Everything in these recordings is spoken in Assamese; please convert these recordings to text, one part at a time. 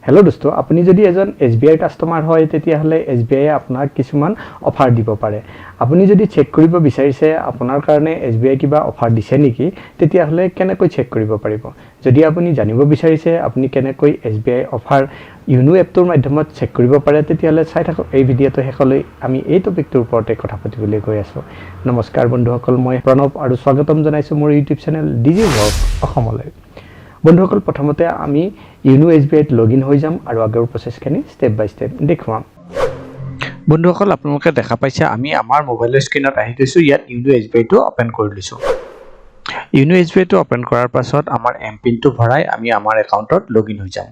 हेलो दोस्तों আপুনি যদি এজন SBI কাস্টমাৰ হয় তেতিয়াহলে SBI আপোনাক কিছুমান অফাৰ দিব পাৰে আপুনি যদি চেক কৰিব বিচাৰিছে আপোনাৰ কাৰণে SBI কিবা অফাৰ দিছে নেকি তেতিয়াহলে কেনেকৈ চেক কৰিব পাৰিব যদি আপুনি জানিব বিচাৰিছে আপুনি কেনেকৈ SBI অফাৰ ইউনো এপটোৰ মাধ্যমত চেক কৰিব পাৰে তেতিয়াহলে চাই থাকক এই ভিডিঅটো হেকলৈ আমি এই টপিকটোৰ ওপৰতে কথা পাতিবলৈ গৈ আছো নমস্কাৰ বন্ধুসকল মই প্ৰণৱ আৰু স্বাগতম জনাইছো মোৰ ইউটিউব চেনেল ডিজি ব্লগ অসমলৈ বন্ধুসকল প্ৰথমতে আমি ইউনো SBI ত লগইন হৈ যাম আৰু আগৰ প্ৰসেসখিনি স্টেপ বাই স্টেপ দেখুৱাম বন্ধুসকল আপোনালোকে দেখা পাইছে আমি আমাৰ মোবাইলৰ স্ক্ৰিনত আহি গৈছো ইয়াত ইউনো SBI টো ওপেন কৰি লৈছো ইউনো SBI টো ওপেন কৰাৰ পাছত আমাৰ এমপিন টো ভৰাই আমি আমাৰ একাউন্টত লগইন হৈ যাম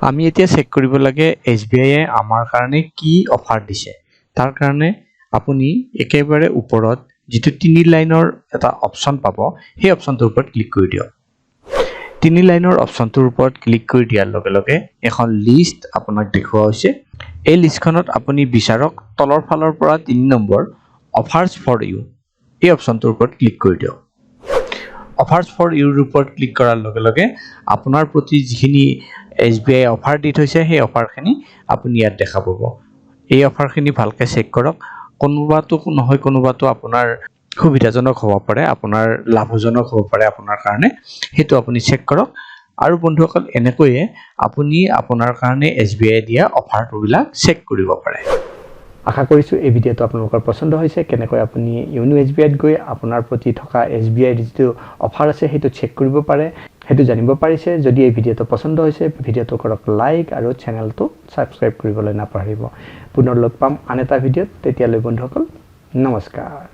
আমি এতিয়া চেক কৰিব লাগে SBI এ আমাৰ কাৰণে কি অফাৰ দিছে তাৰ কাৰণে আপুনি একেবাৰে ওপৰত যেটো 3 লাইনৰ এটা অপচন পাব সেই অপচনটোৰ ওপৰত ক্লিক কৰি দিয়ক 3 লাইনৰ অপচনটোৰ ওপৰত ক্লিক কৰি দিয়াৰ লগে লগে এখন লিষ্ট আপোনাক দেখুৱা হৈছে এই লিষ্টখনত আপুনি বিচাৰক তলৰ ফালৰ পৰা 3 নম্বৰ অফাৰ্স ফৰ ইউ এই অপচনটোৰ ওপৰত ক্লিক কৰি দিয়ক অফাৰ্স ফৰ ইউৰ ওপৰত ক্লিক কৰাৰ লগে লগে আপোনাৰ প্ৰতি যিখিনি SBI অফাৰ দি থৈছে সেই অফাৰখিনি আপুনি ইয়াত দেখা পাব এই অফাৰখিনি ভালকৈ চেক কৰক কোনোবাটো নহয় কোনোবাটো আপোনাৰ সুবিধাজনক হ'ব পাৰে আপোনাৰ লাভজনক হ'ব পাৰে আপোনাৰ কাৰণে হেতু আপুনি চেক কৰক আৰু বন্ধুসকল এনেকৈয়ে আপুনি আপোনাৰ কাৰণে SBI দিয়া অফাৰটোবিলাক চেক কৰিব পাৰে আশা কৰিছো এই ভিডিঅটো আপোনালোকৰ পছন্দ হৈছে কেনেকৈ আপুনি ইউনো SBI ত গৈ আপোনাৰ প্ৰতি থকা SBI যিটো অফাৰ আছে হেতু চেক কৰিব পাৰে হেতু জানিব পাৰিছে যদি এই ভিডিঅটো পছন্দ হৈছে ভিডিঅটো কৰক লাইক আৰু চেনেলটো সাবস্ক্ৰাইব কৰিবলৈ নাপাহৰিব পুনৰ লগ পাম আন এটা ভিডিঅত তেতিয়ালৈ বন্ধুসকল নমস্কাৰ